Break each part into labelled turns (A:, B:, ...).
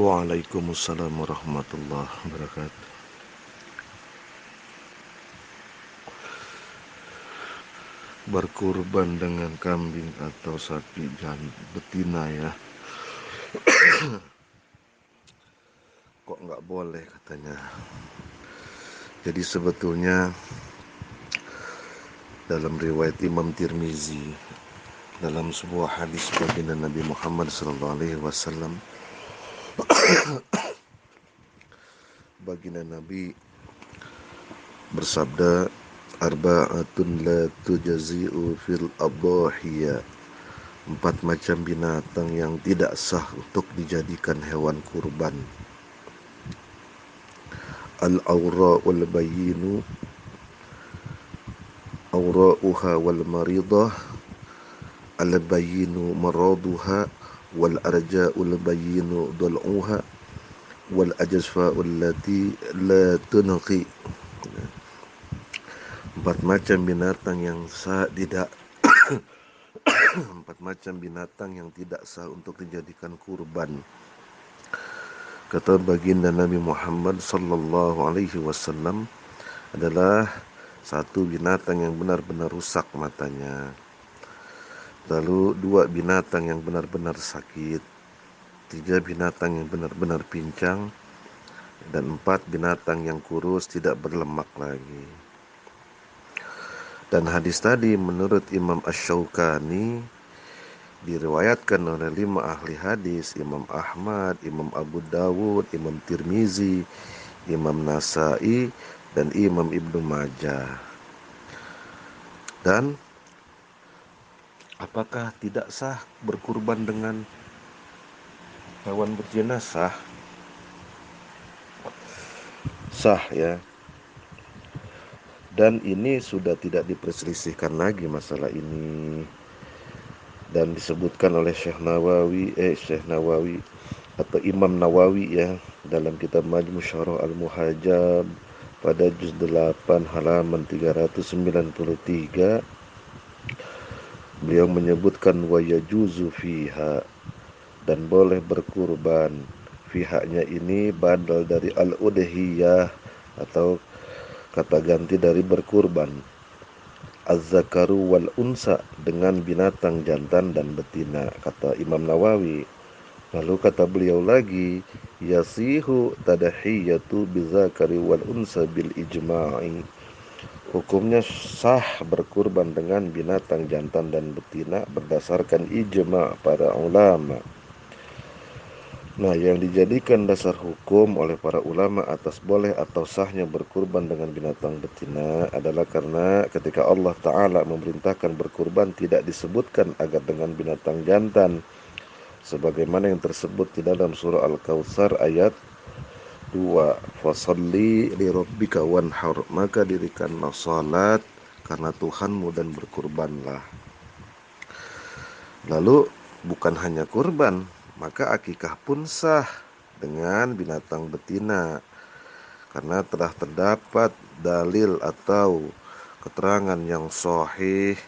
A: Waalaikumsalam warahmatullahi wabarakatuh. Berkurban dengan kambing atau sapi betina ya. Kok nggak boleh katanya. Jadi sebetulnya dalam riwayat Imam Tirmizi, dalam sebuah hadis baginda Nabi Muhammad SAW, baginda Nabi bersabda, arba'atun la tujazi'u fil adhiyah. 4 macam binatang yang tidak sah untuk dijadikan hewan kurban. Al-awra'ul bayyinu awra'uha wal maridah, al-bayyinu maraduha, wal arja'ul bayyinu dal'uha, wal ajsfa'ul lati la tunqi. 4 macam binatang yang tidak 4 macam binatang yang tidak sah untuk dijadikan kurban. Kata baginda Nabi Muhammad sallallahu alaihi wasallam adalah 1 binatang yang benar-benar rusak matanya, lalu 2 binatang yang benar-benar sakit, 3 binatang yang benar-benar pincang, dan 4 binatang yang kurus tidak berlemak lagi. Dan hadis tadi menurut Imam Asy-Syaukani diriwayatkan oleh 5 ahli hadis, Imam Ahmad, Imam Abu Dawud, Imam Tirmizi, Imam Nasai, dan Imam Ibnu Majah. Dan apakah tidak sah berkurban dengan hewan berjenazah? Sah ya. Dan ini sudah tidak diperselisihkan lagi masalah ini. Dan disebutkan oleh Syekh Nawawi atau Imam Nawawi ya, dalam kitab Majmu' Syarah Al-Muhajab pada juz 8 halaman 393, beliau menyebutkan wa yajuzu fiha, dan boleh berkurban. Fihanya ini badal dari al-udhiyah atau kata ganti dari berkurban. Az-zakaru wal unsa, dengan binatang jantan dan betina, kata Imam Nawawi. Lalu kata beliau lagi, yasihu tadahiyatu bizakari wal unsa bil ijma'i. Hukumnya sah berkurban dengan binatang jantan dan betina berdasarkan ijma' para ulama. Nah, yang dijadikan dasar hukum oleh para ulama atas boleh atau sahnya berkurban dengan binatang betina adalah karena ketika Allah Ta'ala memerintahkan berkurban tidak disebutkan agar dengan binatang jantan, sebagaimana yang tersebut di dalam surah Al-Kautsar ayat 2, fasalli li rabbika wanhar, maka dirikanlah salat karena Tuhanmu dan berkurbanlah. Lalu bukan hanya kurban, maka akikah pun sah dengan binatang betina, karena telah terdapat dalil atau keterangan yang sahih,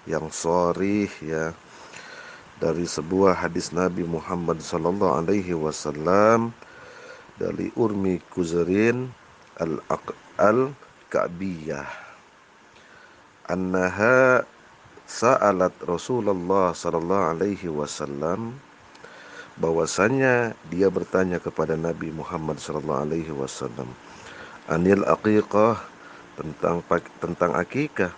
A: yang sharih ya, dari sebuah hadis Nabi Muhammad sallallahu alaihi wasallam dari Urmi Kuzarin al-Ka'biyah annaha sa'alat Rasulullah sallallahu alaihi wasallam, bahwasanya dia bertanya kepada Nabi Muhammad sallallahu alaihi wasallam, anil aqiqah, tentang akikah.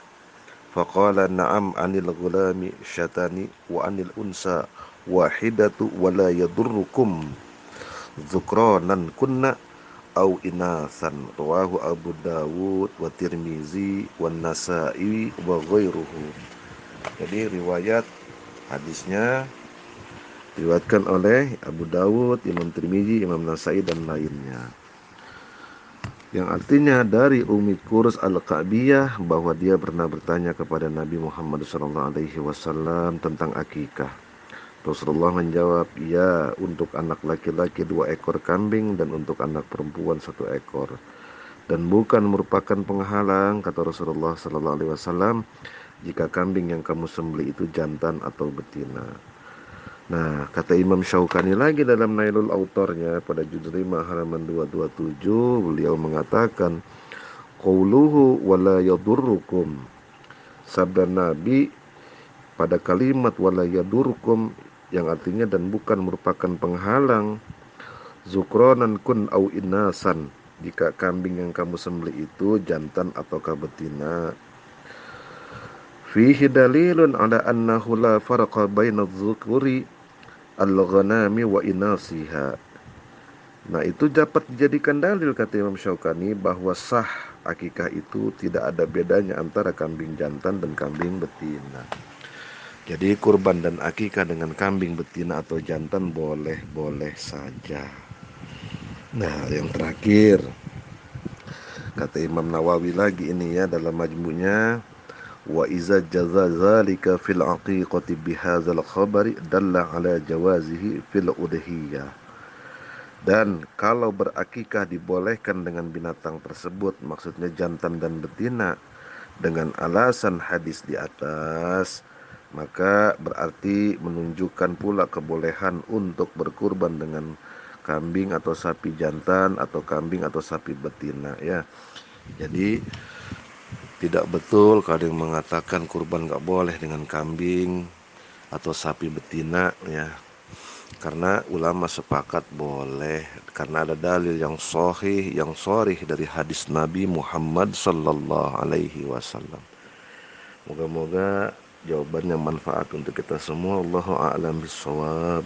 A: Faqala na'am anil ghulami syatani wa anil unsa wahidatu wa la yadurrukum dzukranan kunna au inasan, rawahu Abu Dawud wa Tirmizi wa Nasai wa ghairuhu. Jadi riwayat hadisnya diriwayatkan oleh Abu Dawud, Imam Tirmizi, Imam Nasai dan lainnya. Yang artinya dari Ummi Kurs Al-Ka'biyah bahwa dia pernah bertanya kepada Nabi Muhammad SAW tentang akikah. Rasulullah menjawab, ya, untuk anak laki-laki 2 ekor kambing dan untuk anak perempuan 1 ekor. Dan bukan merupakan penghalang, kata Rasulullah SAW, jika kambing yang kamu sembelih itu jantan atau betina. Nah, kata Imam Syaukani lagi dalam Nailul Autornya pada juz 5 halaman 227, beliau mengatakan qauluhu wala yadurrukum, sabda Nabi pada kalimat wala yadurrukum yang artinya dan bukan merupakan penghalang, zukronan kun au inasan, jika kambing yang kamu sembelih itu jantan ataukah betina. Fihi dalilun ala annahu la farqa baina dzukuri al-ghanami wa inasiha. Nah, itu dapat dijadikan dalil kata Imam Syaukani bahwa sah akikah itu tidak ada bedanya antara kambing jantan dan kambing betina. Jadi kurban dan akikah dengan kambing betina atau jantan boleh-boleh saja. Nah, yang terakhir kata Imam Nawawi lagi ini ya dalam majmu'nya, wa iza jaza zalika fil aqiqati bihadzal khabari dalla ala jawazihi fil udhiyah. Dan kalau berakikah dibolehkan dengan binatang tersebut, maksudnya jantan dan betina, dengan alasan hadis di atas, maka berarti menunjukkan pula kebolehan untuk berkurban dengan kambing atau sapi jantan atau kambing atau sapi betina ya. Jadi tidak betul kalau yang mengatakan kurban gak boleh dengan kambing atau sapi betina ya. Karena ulama sepakat boleh, karena ada dalil yang sahih, yang sharih dari hadis Nabi Muhammad sallallahu alaihi wasallam. Moga-moga jawabannya manfaat untuk kita semua. Allahu a'lam bishawab.